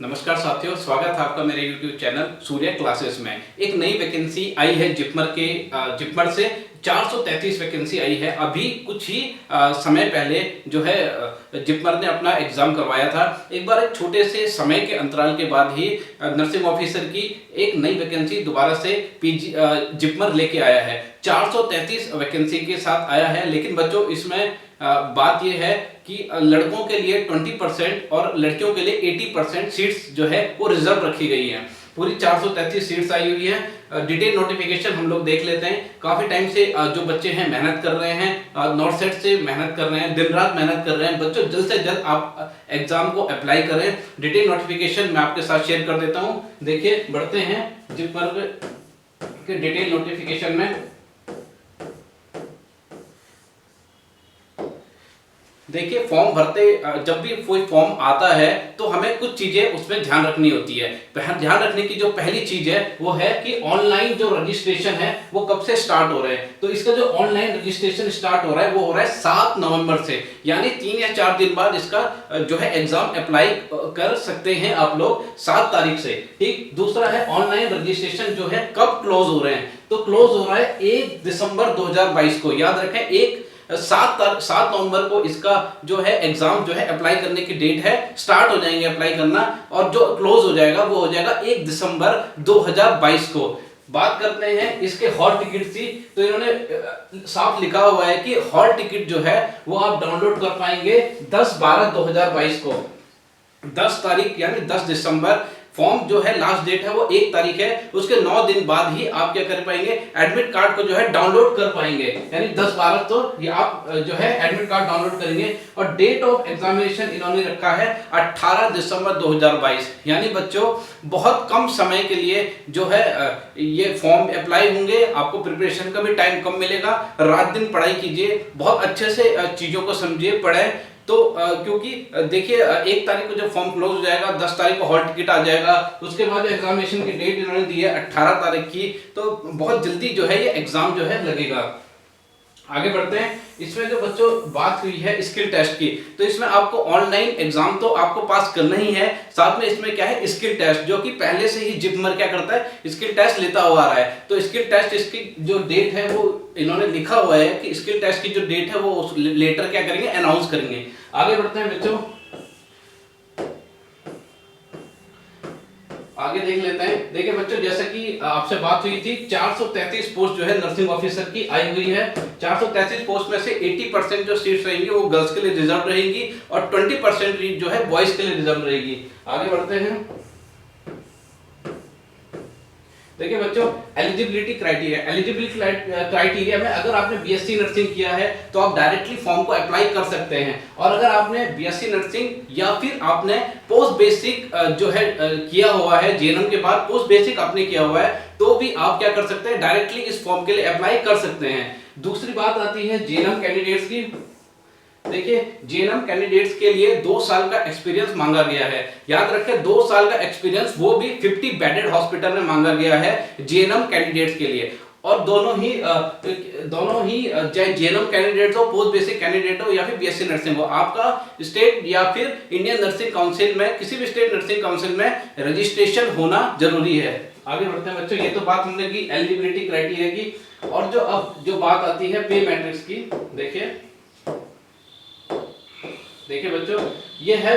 नमस्कार साथियों, स्वागत है आपका मेरे YouTube चैनल सूर्य क्लासेस में। एक नई वैकेंसी आई है जिपमर से 433 वैकेंसी आई है। अभी कुछ ही समय पहले जो है जिपमर ने अपना एग्जाम करवाया था। एक बार एक छोटे से समय के अंतराल के बाद ही नर्सिंग ऑफिसर की एक नई वैकेंसी दोबारा से जिपमर लेके आया है। 433 वैकेंसी के साथ आया है। लेकिन बच्चों, इसमें बात यह है कि लड़कों के लिए 20% और लड़कियों के लिए 80% सीट्स जो है वो रिजर्व रखी गई हैं। पूरी 433 सीट्स आई हुई है। डिटेल नोटिफिकेशन हम लोग देख लेते हैं। काफी टाइम से जो बच्चे हैं मेहनत कर रहे हैं, नॉर्थ साइड से मेहनत कर रहे हैं, दिन रात मेहनत कर रहे हैं। बच्चों, जल्द से जल्द आप एग्जाम को अप्लाई करें। डिटेल नोटिफिकेशन मैं आपके साथ शेयर कर देता हूं। देखिए, बढ़ते हैं जिपमर के डिटेल नोटिफिकेशन में। देखिए, फॉर्म भरते जब भी कोई फॉर्म आता है तो हमें कुछ चीजें उसमें ध्यान रखनी होती है। ध्यान रखने की जो पहली चीज है वो है कि ऑनलाइन जो रजिस्ट्रेशन है वो कब से स्टार्ट हो रहे हैं। तो इसका जो ऑनलाइन रजिस्ट्रेशन स्टार्ट हो रहा है वो हो रहा है 7 नवंबर से, यानी 3 या 4 दिन बाद इसका जो है एग्जाम अप्लाई कर सकते हैं आप लोग 7 तारीख से। ठीक। दूसरा है ऑनलाइन रजिस्ट्रेशन जो है कब क्लोज हो रहे हैं। तो क्लोज हो रहा है 1 दिसंबर 2022 को। याद रखें, 7 नवंबर को इसका जो है एग्जाम जो है अप्लाई करने की डेट है। स्टार्ट हो जाएंगे अप्लाई करना, और जो क्लोज हो जाएगा वो हो जाएगा 1 दिसंबर 2022 को। बात करते हैं इसके हॉल टिकट की। तो इन्होंने साफ लिखा हुआ है कि हॉल टिकट जो है वो आप डाउनलोड कर पाएंगे 10/12/2022 को। 10 तारीख यानी 10 दिसंबर। फॉर्म जो है लास्ट डेट है वो 1 तारीख है। उसके 9 दिन बाद ही आप क्या कर पाएंगे, एडमिट कार्ड को जो है डाउनलोड कर पाएंगे। यानी 10/12 तो ये आप जो है एडमिट कार्ड डाउनलोड करेंगे। और डेट ऑफ एग्जामिनेशन इन्होंने रखा है 18 दिसंबर 2022। यानी बच्चों, बहुत कम समय के लिए जो है ये फॉर्म अप्लाई होंगे। आपको प्रिपरेशन का भी टाइम कम मिलेगा। रात दिन पढ़ाई कीजिए, बहुत अच्छे से चीजों को समझिए, पढ़ें। तो क्योंकि देखिए, 1 तारीख को जब फॉर्म क्लोज हो जाएगा, 10 तारीख को हॉल टिकट आ जाएगा। उसके बाद एग्जामिनेशन की डेट इन्होंने दी है 18 तारीख की। तो बहुत जल्दी जो है ये एग्जाम जो है लगेगा। आगे बढ़ते हैं। इसमें जो बच्चों बात हुई है स्किल टेस्ट की, तो इसमें आपको ऑनलाइन एग्जाम तो आपको पास करना ही है। साथ में इसमें क्या है, स्किल टेस्ट, जो कि पहले से ही जिपमर क्या करता है, स्किल टेस्ट लेता हुआ आ रहा है। तो स्किल टेस्ट इसकी जो डेट है वो इन्होंने लिखा हुआ है कि स्किल टेस्ट की जो डेट है वो लेटर क्या करेंगे, अनाउंस करेंगे। आगे बढ़ते हैं बच्चों, आगे देख लेते हैं। देखिए बच्चों, जैसे कि आपसे बात हुई थी, 433 पोस्ट जो है नर्सिंग ऑफिसर की आई हुई है। 433 पोस्ट में से 80% जो सीट्स रहेंगी वो गर्ल्स के लिए रिजर्व रहेंगी, और 20% जो है बॉयज के लिए रिजर्व रहेगी। आगे बढ़ते हैं। देखिए बच्चों, एलिजिबिलिटी क्राइटेरिया में अगर आपने बीएससी नर्सिंग किया है तो आप डायरेक्टली फॉर्म को अप्लाई कर सकते हैं। और अगर आपने बीएससी नर्सिंग या फिर आपने पोस्ट बेसिक जो है किया हुआ है, जेएनएम के बाद पोस्ट बेसिक आपने किया हुआ है, तो भी आप क्या कर सकते हैं, डायरेक्टली इस फॉर्म के लिए अप्लाई कर सकते हैं। दूसरी बात आती है जेएनएम कैंडिडेट्स की। देखिए, जेएनएम कैंडिडेट्स के लिए 2 साल का एक्सपीरियंस मांगा गया है। याद रखें, 2 साल का एक्सपीरियंस, वो भी 50 बेडेड हॉस्पिटल में मांगा गया है जेएनएम कैंडिडेट्स के लिए। और दोनों ही चाहे जेएनएम कैंडिडेट हो, पोस्ट बेसिक कैंडिडेट हो, या फिर बीएससी नर्सिंग हो, आपका स्टेट या फिर इंडियन नर्सिंग काउंसिल में, किसी भी स्टेट नर्सिंग काउंसिल में रजिस्ट्रेशन होना जरूरी है। आगे बढ़ते हैं बच्चों। ये तो बात हमने की एलिजिबिलिटी क्राइटेरिया की। और जो बात आती है पे मैट्रिक्स की। देखिए बच्चों, ये है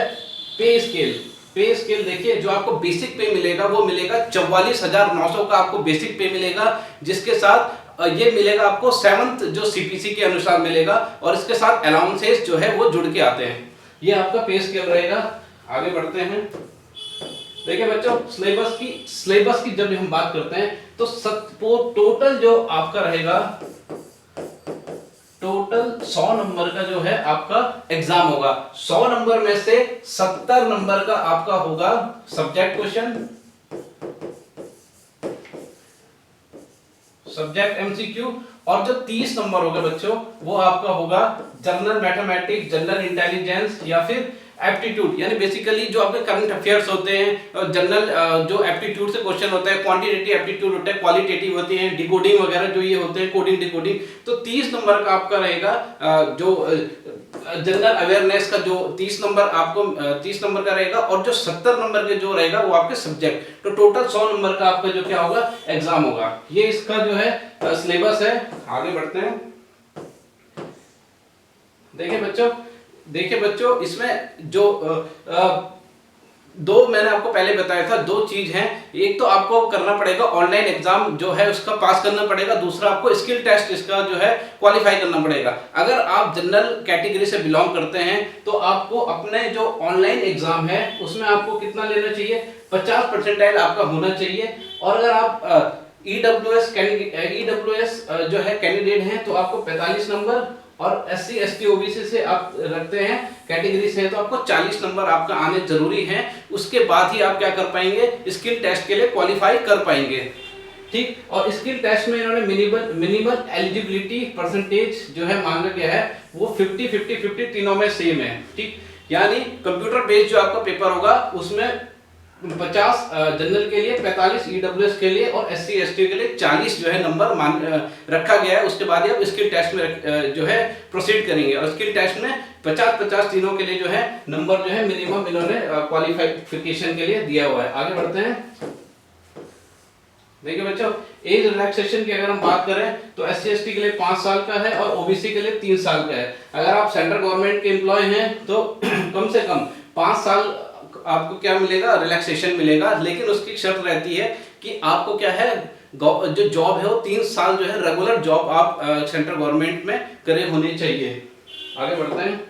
पे स्केल। पे स्केल देखिए, जो आपको बेसिक पे मिलेगा वो मिलेगा 44,900 का आपको बेसिक पे मिलेगा, जिसके साथ ये मिलेगा आपको 7th जो सीपीसी के अनुसार मिलेगा, और इसके साथ अलाउंसेस जो है वो जुड़ के आते हैं। ये आपका पे स्केल रहेगा। आगे बढ़ते हैं। देखिए बच्चों, सिलेबस की जब हम बात करते हैं तो टोटल जो आपका रहेगा, टोटल 100 नंबर का जो है आपका एग्जाम होगा। 100 नंबर में से 70 नंबर का आपका होगा सब्जेक्ट क्वेश्चन, सब्जेक्ट एमसीक्यू, और जो 30 नंबर होगा बच्चों वो आपका होगा जनरल मैथमेटिक्स, जनरल इंटेलिजेंस, या फिर एप्टीट्यूड। यानी बेसिकली जो आपके करंट अफेयर्स होते हैं, जनरल जो एप्टीट्यूड से क्वेश्चन होता है, क्वांटिटेटिव एप्टीट्यूड होता है, क्वालिटेटिव होती है, डिकोडिंग वगैरह जो ये होते हैं, कोडिंग डिकोडिंग। तो 30 नंबर का आपका रहेगा जो जनरल अवेयरनेस का जो 30 नंबर आपको 30 नंबर का रहेगा, और जो 70 नंबर के जो रहेगा वो आपके सब्जेक्ट, तो टोटल 100 नंबर का आपका जो क्या होगा एग्जाम होगा। ये इसका जो है सिलेबस है। आगे बढ़ते हैं। देखिए बच्चों इसमें जो दो मैंने आपको पहले बताया था, दो चीज हैं। एक तो आपको करना पड़ेगा ऑनलाइन एग्जाम जो है उसका पास करना पड़ेगा, दूसरा आपको स्किल टेस्ट इसका जो है क्वालिफाई करना पड़ेगा। अगर आप जनरल कैटेगरी से बिलोंग करते हैं तो आपको अपने जो ऑनलाइन एग्जाम है उसमें आपको कितना लेना चाहिए, 50% आपका होना चाहिए। और अगर आप ईडब्ल्यूएस जो है कैंडिडेट हैं तो आपको 45 नंबर, और SC ST OBC से आप रखते हैं कैटेगरी से तो आपको 40 नंबर आपका आने जरूरी है। उसके बाद ही आप क्या कर पाएंगे, स्किल टेस्ट के लिए क्वालिफाई कर पाएंगे। ठीक, और स्किल टेस्ट में इन्होंने मिनिमल एलिजिबिलिटी परसेंटेज जो है मांगा गया है वो 50-50-50 तीनों में सेम है। ठीक, यानी कंप्यूटर बेस्ड जो आपका पेपर होगा उसमें 50 जनरल के लिए, 45 EWS के लिए और SC ST के लिए 40 जो है नंबर रखा गया है। उसके बाद ही आप स्किल टेस्ट में जो है प्रोसीड करेंगे, और स्किल टेस्ट में 50-50 तीनों के लिए जो है नंबर जो है मिनिमम इन्होंने क्वालिफिकेशन के लिए दिया हुआ है। आगे बढ़ते हैं। देखिए बच्चों, एज रिलैक्सेशन की अगर हम बात करें तो SC ST के लिए 5 साल का है और OBC के लिए 3 साल का है। अगर आप सेंट्रल गवर्नमेंट के एम्प्लॉय हैं तो कम से कम 5 साल आपको क्या मिलेगा, रिलैक्सेशन मिलेगा। लेकिन उसकी शर्त रहती है कि आपको क्या है, जो जॉब है वो 3 साल जो है रेगुलर जॉब आप सेंट्रल गवर्नमेंट में करे होने चाहिए। आगे बढ़ते हैं।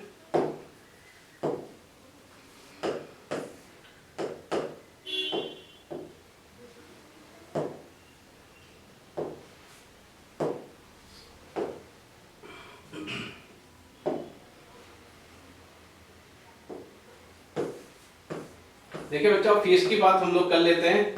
देखिए बच्चों, फीस की बात हम लोग कर लेते हैं।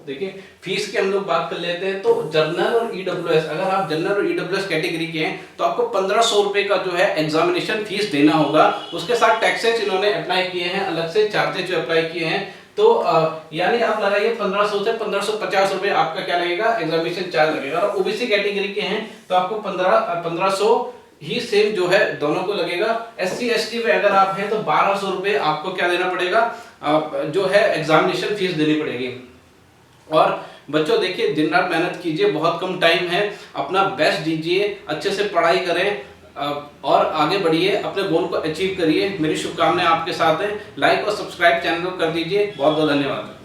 देखिए फीस की हम लोग बात कर लेते हैं। तो जनरल और EWS, अगर आप जनरल और EWS कैटेगरी के हैं तो आपको 1500 रुपए का जो है एग्जामिनेशन फीस देना होगा। उसके साथ टैक्सेस इन्होंने अप्लाई किए हैं, अलग से चार्जेस जो अप्लाई किए हैं। तो यानी आप लगाइए 1500 से 1550 रुपए आपका क्या लगेगा, एग्जामिनेशन चार्ज लगेगा। और OBC कैटेगरी के हैं तो आपको 1500 ही सेम जो है दोनों को लगेगा। SC ST में अगर आप हैं तो 1200 रुपए आपको क्या देना पड़ेगा, जो है एग्जामिनेशन फीस देनी पड़ेगी। और बच्चों देखिए, दिन रात मेहनत कीजिए, बहुत कम टाइम है, अपना बेस्ट दीजिए, अच्छे से पढ़ाई करें और आगे बढ़िए, अपने गोल को अचीव करिए। मेरी शुभकामनाएं आपके साथ हैं। लाइक और सब्सक्राइब चैनल को कर दीजिए। बहुत बहुत धन्यवाद।